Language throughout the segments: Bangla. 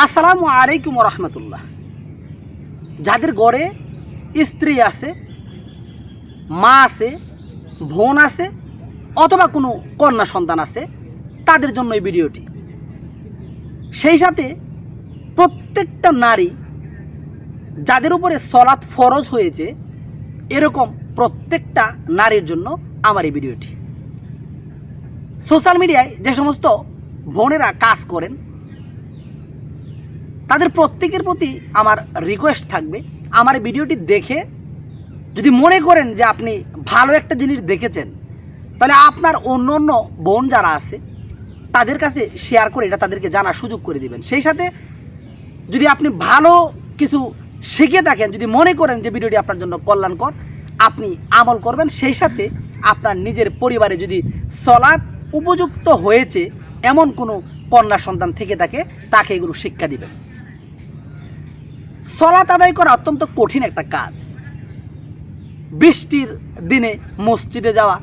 আসসালামু আলাইকুম রহমতুল্লাহ। যাদের ঘরে স্ত্রী আছে, মা আছে, বোন আছে অথবা কোনো কন্যা সন্তান আছে, তাদের জন্য এই ভিডিওটি। সেই সাথে প্রত্যেকটা নারী যাদের উপরে সলাত ফরজ হয়েছে, এরকম প্রত্যেকটা নারীর জন্য আমার এই ভিডিওটি। সোশ্যাল মিডিয়ায় যে সমস্ত বোনেরা কাজ করেন, তাদের প্রত্যেকের প্রতি আমার রিকোয়েস্ট থাকবে, আমার এই ভিডিওটি দেখে যদি মনে করেন যে আপনি ভালো একটা জিনিস দেখেছেন, তাহলে আপনার অন্য অন্য বোন যারা আছে তাদের কাছে শেয়ার করে এটা তাদেরকে জানার সুযোগ করে দিবেন। সেই সাথে যদি আপনি ভালো কিছু শিখে থাকেন, যদি মনে করেন যে ভিডিওটি আপনার জন্য কল্যাণকর, আপনি আমল করবেন। সেই সাথে আপনার নিজের পরিবারে যদি সলাৎ উপযুক্ত হয়েছে এমন কোনো কন্যা সন্তান থেকে থাকে, তাকে এগুলো শিক্ষা দিবেন। সলাৎ আদায় করা অত্যন্ত কঠিন একটা কাজ। বৃষ্টির দিনে মসজিদে যাওয়া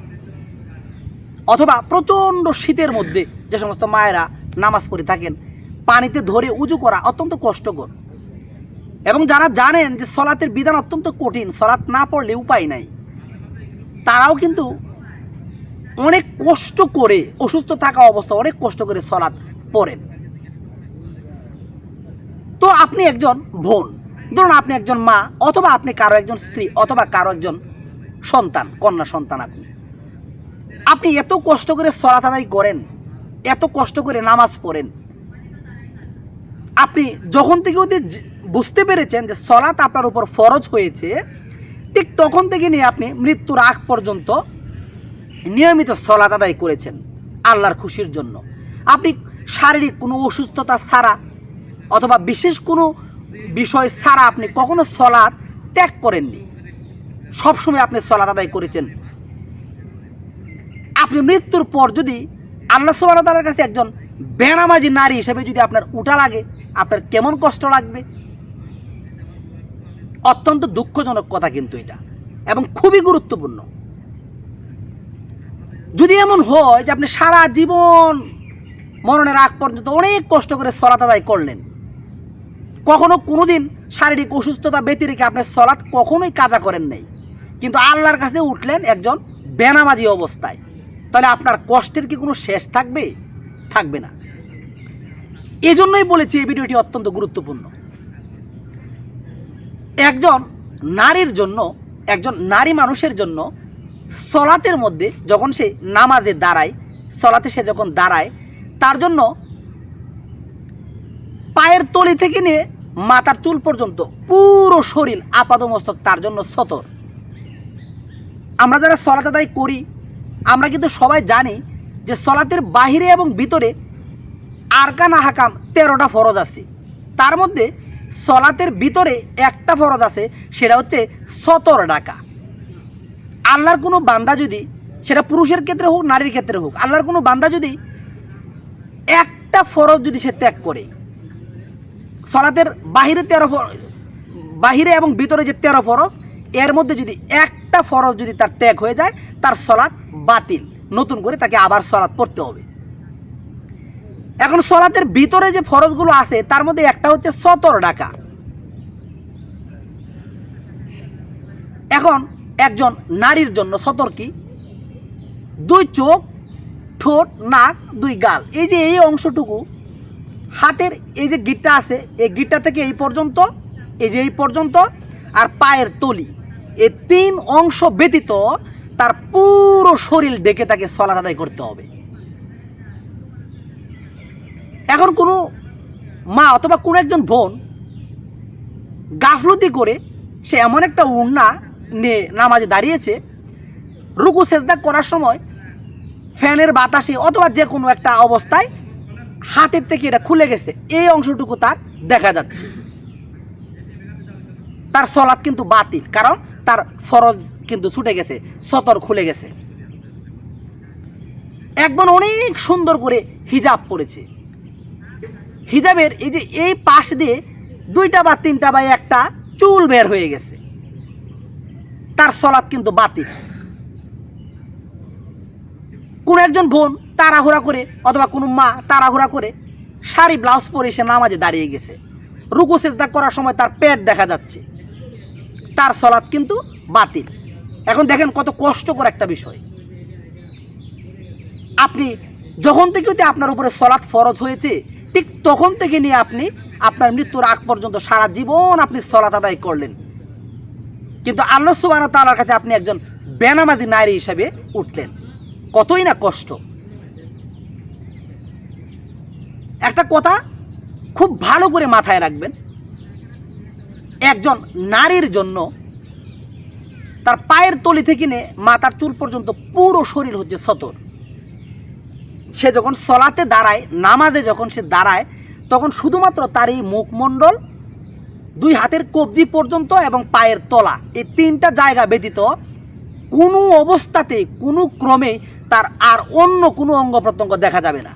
অথবা প্রচণ্ড শীতের মধ্যে যে সমস্ত মায়েরা নামাজ পড়ে থাকেন, পানিতে ধরে উজু করা অত্যন্ত কষ্টকর। এবং যারা জানেন যে সলাতের বিধান অত্যন্ত কঠিন, সলাৎ না পড়লে উপায় নাই, তারাও কিন্তু অনেক কষ্ট করে, অসুস্থ থাকা অবস্থা অনেক কষ্ট করে সলাৎ পড়েন। তো আপনি একজন বোন, ধরুন আপনি একজন মা, অথবা আপনি কারো একজন স্ত্রী, অথবা কারো একজন সন্তান, কন্যা সন্তান, আপনি এত কষ্ট করে সলাত আদায় করেন, এত কষ্ট করে নামাজ পড়েন। আপনি যখন থেকে ওদের বুঝতে পেরেছেন যে সলাত আপনার উপর ফরজ হয়েছে, ঠিক তখন থেকে নিয়ে আপনি মৃত্যুর আগ পর্যন্ত নিয়মিত সলাত আদায় করেছেন আল্লাহর খুশির জন্য। আপনি শারীরিক কোনো অসুস্থতা ছাড়া অথবা বিশেষ কোনো বিষয় ছাড়া আপনি কখনো সলাত ত্যাগ করেননি, সবসময় আপনি সলাত আদায় করেছেন। আপনি মৃত্যুর পর যদি আল্লাহ সুবহানাহু ওয়া তাআলার কাছে একজন বেনামাজি নারী হিসেবে যদি আপনার উঠা লাগে, আপনার কেমন কষ্ট লাগবে। অত্যন্ত দুঃখজনক কথা কিন্তু এটা, এবং খুবই গুরুত্বপূর্ণ। যদি এমন হয় যে আপনি সারা জীবন মরণের আগ পর্যন্ত অনেক কষ্ট করে সলাত আদায় করলেন, কখনো কোনোদিন শারীরিক অসুস্থতা ব্যতি রেখে আপনি সলাত কখনোই কাজা করেন নাই, কিন্তু আল্লাহর কাছে উঠলেন একজন বেনামাজি অবস্থায়, তাহলে আপনার কষ্টের কি কোনো শেষ থাকবে? থাকবে না। এজন্যই বলেছি এই ভিডিওটি অত্যন্ত গুরুত্বপূর্ণ। একজন নারীর জন্য, একজন নারী মানুষের জন্য সলাতের মধ্যে যখন সে নামাজে দাঁড়ায়, সলাতে সে যখন দাঁড়ায়, তার জন্য পায়ের তলি থেকে নিয়ে মাথার চুল পর্যন্ত পুরো শরীর আপাদমস্তক তার জন্য সতর। আমরা যারা সলাত আদায় করি, আমরা কিন্তু সবাই জানি যে সলাতের বাহিরে এবং ভিতরে আরকান আহকাম 13টা ফরজ আছে। তার মধ্যে সলাতের ভিতরে একটা ফরজ আছে, সেটা হচ্ছে সতর ডাকা। আল্লাহর কোনো বান্দা যদি, সেটা পুরুষের ক্ষেত্রে হোক নারীর ক্ষেত্রে হোক, আল্লাহর কোনো বান্দা যদি একটা ফরজ যদি সে ত্যাগ করে, সলাতের বাহিরে বাহিরে এবং ভিতরে যে 13 ফরজ, এর মধ্যে যদি একটা ফরজ যদি তার ত্যাগ হয়ে যায়, তার সলাত বাতিল, নতুন করে তাকে আবার সলাত পড়তে হবে। এখন সলাতের ভিতরে যে ফরজগুলো আছে তার মধ্যে একটা হচ্ছে সতর ডাকা। এখন একজন নারীর জন্য সতর কি? 2 চোখ, ঠোঁট, নাক, 2 গাল, এই যে এই অংশটুকু, হাতের এই যে গিটটা আছে, এই গিটটা থেকে এই পর্যন্ত, এই যে এই পর্যন্ত, আর পায়ের তলি, এই 3 অংশ ব্যতীত তার পুরো শরীর ডেকে তাকে সলাত আদায় করতে হবে। এখন কোনো মা অথবা কোনো একজন বোন গাফলতি করে সে এমন একটা ওড়না নিয়ে নামাজে দাঁড়িয়েছে, রুকু সেজদা করার সময় ফ্যানের বাতাসে অথবা যে কোনো একটা অবস্থায় হাতের থেকে এটা খুলে গেছে, এই অংশটুকু তার দেখা যাচ্ছে, তার সলাৎ কিন্তু বাতিল, কারণ তার ফরজ কিন্তু ছুটে গেছে, সতর খুলে গেছে। একবার অনেক সুন্দর করে হিজাব পরেছে, হিজাবের এই যে এই পাশ দিয়ে 2টা বা 3টা বা একটা চুল বের হয়ে গেছে, তার সলাৎ কিন্তু বাতিল। কোন একজন বোন তাড়াহুড়া করে অথবা কোনো মা তাড়াহুড়া করে শাড়ি ব্লাউজ পরে সে নামাজে দাঁড়িয়ে গেছে, রুকু সেজদা করার সময় তার পেট দেখা যাচ্ছে, তার সলাৎ কিন্তু বাতিল। এখন দেখেন কত কষ্টকর একটা বিষয়। আপনি যখন থেকে আপনার উপরে সলাৎ ফরজ হয়েছে ঠিক তখন থেকে নিয়ে আপনি আপনার মৃত্যুর আগ পর্যন্ত সারা জীবন আপনি সলাৎ আদায় করলেন, কিন্তু আল্লাহ সুবহানাহু ওয়া তাআলার কাছে আপনি একজন বেনামাজি নারী হিসেবে উঠলেন। কতই না কষ্ট। একটা কথা খুব ভালো করে মাথায় রাখবেন, একজন নারীর জন্য তার পায়ের তলি থেকে নিয়ে মাথার চুল পর্যন্ত পুরো শরীর হচ্ছে সতর। সে যখন সলাতে দাঁড়ায়, নামাজে যখন সে দাঁড়ায়, তখন শুধুমাত্র তার এই মুখমণ্ডল, দুই হাতের কবজি পর্যন্ত এবং পায়ের তলা, এই তিনটা জায়গা ব্যতীত কোনো অবস্থাতে কোনো ক্রমে তার আর অন্য কোনো অঙ্গ প্রত্যঙ্গ দেখা যাবে না।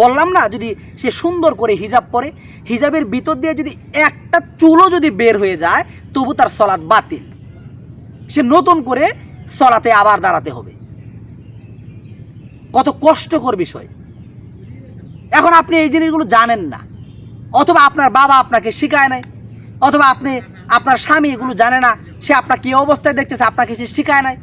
বললাম না, যদি সে সুন্দর করে হিজাব পরে, হিজাবের ভিতর দিয়ে যদি একটা চুলও যদি বের হয়ে যায় তবু তার সলাৎ বাতিল। সে নতুন করে সলাতে আবার দাঁড়াতে হবে। কত কষ্টকর বিষয়। এখন আপনি এই জিনিসগুলো জানেন না, অথবা আপনার বাবা আপনাকে শিখায় নাই, অথবা আপনার স্বামী এগুলো জানে না, সে আপনাকে এই অবস্থায় দেখতেছে, আপনাকে সে শিখায় নাই,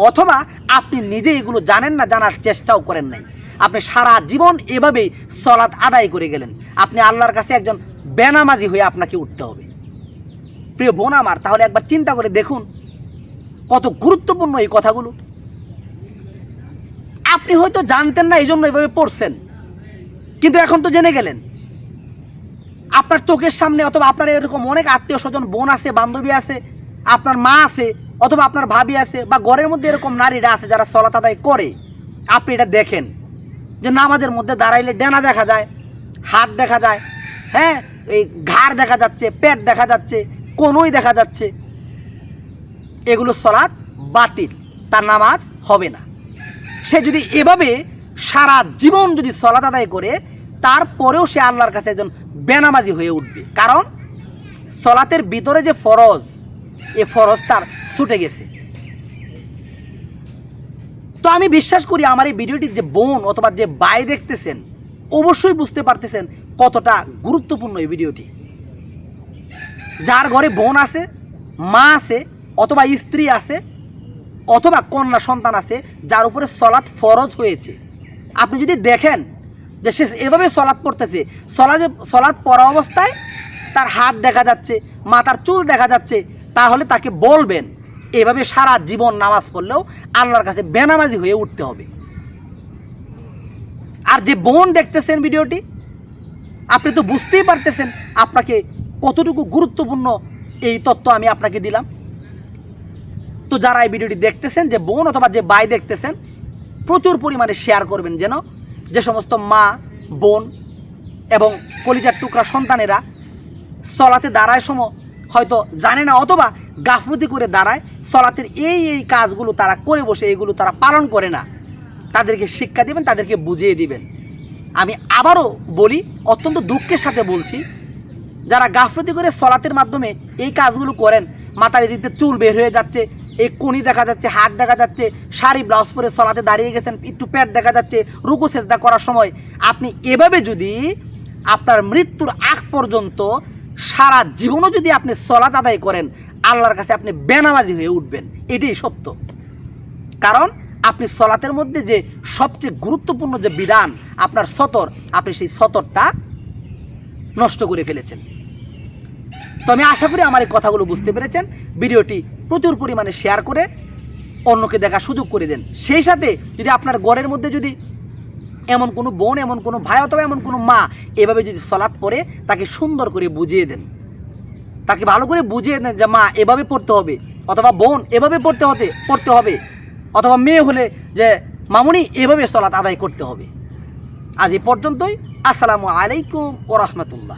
অথবা আপনি নিজে এগুলো জানেন না, জানার চেষ্টাও করেন নাই। আপনি সারা জীবন এভাবেই সলাৎ আদায় করে গেলেন। আপনি আল্লাহর কাছে একজন বেনামাজি হয়ে আপনাকে উঠতে হবে। প্রিয় বোন আমার, তাহলে একবার চিন্তা করে দেখুন কত গুরুত্বপূর্ণ এই কথাগুলো। আপনি হয়তো জানতেন না, এই জন্য এভাবে পড়ছেন, কিন্তু এখন তো জেনে গেলেন। আপনার চোখের সামনে, অথবা আপনার এরকম অনেক আত্মীয় স্বজন, বোন আছে, বান্ধবী আছে, আপনার মা আছে, অথবা আপনার ভাবি আছে, বা ঘরের মধ্যে এরকম নারীরা আছে যারা সলাত আদায় করে। আপনি এটা দেখেন যে নামাজের মধ্যে দাঁড়াইলে ডেনা দেখা যায়, হাত দেখা যায়, হ্যাঁ, এই ঘাড় দেখা যাচ্ছে, পেট দেখা যাচ্ছে, কোনোই দেখা যাচ্ছে। এগুলো সলাৎ বাতিল, তার নামাজ হবে না। সে যদি এভাবে সারা জীবন যদি সলাত আদায় করে, তারপরেও সে আল্লাহর কাছে একজন বেনামাজি হয়ে উঠবে। কারণ সলাতের ভিতরে যে ফরজ, এ ফরজ তার ছুটে গেছে। তো আমি বিশ্বাস করি আমার এই ভিডিওটি যে বোন অথবা যে ভাই দেখতেছেন, অবশ্যই বুঝতে পারতেছেন কতটা গুরুত্বপূর্ণ এই ভিডিওটি। যার ঘরে বোন আছে, মা আছে, অথবা স্ত্রী আছে, অথবা কন্যা সন্তান আছে, যার উপরে সলাৎ ফরজ হয়েছে, আপনি যদি দেখেন যে সে এভাবে সলাৎ পড়তেছে, সলাৎ পড়া অবস্থায় তার হাত দেখা যাচ্ছে, মাথার চুল দেখা যাচ্ছে, তাহলে তাকে বলবেন এভাবে সারা জীবন নামাজ পড়লেও আল্লাহর কাছে বেনামাজি হয়ে উঠতে হবে। আর যে বোন দেখতেছেন ভিডিওটি, আপনি তো বুঝতেই পারতেছেন আপনাকে কতটুকু গুরুত্বপূর্ণ এই তথ্য আমি আপনাকে দিলাম। তো যারা এই ভিডিওটি দেখতেছেন, যে বোন অথবা যে ভাই দেখতেছেন, প্রচুর পরিমাণে শেয়ার করবেন, যেন যে সমস্ত মা, বোন এবং কলিজার টুকরা সন্তানেরা সলাতে দাঁড়ায় সময় হয়তো জানে না, অথবা গাফলতি করে দাঁড়ায়, সলাতের এই কাজগুলো তারা করে বসে, এইগুলো তারা পালন করে না, তাদেরকে শিক্ষা দিবেন, তাদেরকে বুঝিয়ে দিবেন। আমি আবারও বলি, অত্যন্ত দুঃখের সাথে বলছি, যারা গাফলতি করে সলাতের মাধ্যমে এই কাজগুলো করেন, মাথার এদিকে চুল বের হয়ে যাচ্ছে, এই কোনি দেখা যাচ্ছে, হাত দেখা যাচ্ছে, শাড়ি ব্লাউজ পরে সলাতে দাঁড়িয়ে গেছেন, একটু পেট দেখা যাচ্ছে, রুকু সেজদা করার সময় আপনি এভাবে যদি আপনার মৃত্যুর আগ পর্যন্ত সারা জীবনও যদি আপনি সলাত আদায় করেন, আল্লাহর কাছে আপনি বেনামাজি হয়ে উঠবেন। এটাই সত্য। কারণ আপনি সলাতের মধ্যে যে সবচেয়ে গুরুত্বপূর্ণ যে বিধান, আপনার সতর, আপনি সেই সতরটা নষ্ট করে ফেলেছেন। তো আমি আশা করি আমার এই কথাগুলো বুঝতে পেরেছেন। ভিডিওটি প্রচুর পরিমাণে শেয়ার করে অন্যকে দেখার সুযোগ করে দেন। সেই সাথে যদি আপনার ঘরের মধ্যে যদি এমন কোনো বোন, এমন কোনো ভাই অথবা এমন কোনো মা এভাবে যদি সলাৎ পড়ে, তাকে সুন্দর করে বুঝিয়ে দেন, তাকে ভালো করে বুঝিয়ে দেন যে মা এভাবে পড়তে হবে, অথবা বোন এভাবে পড়তে হবে, অথবা মেয়ে হলে যে মামুনি এভাবে সলাৎ আদায় করতে হবে। আজ এই পর্যন্তই। আসসালামু আলাইকুম ওয়া রাহমাতুল্লাহ।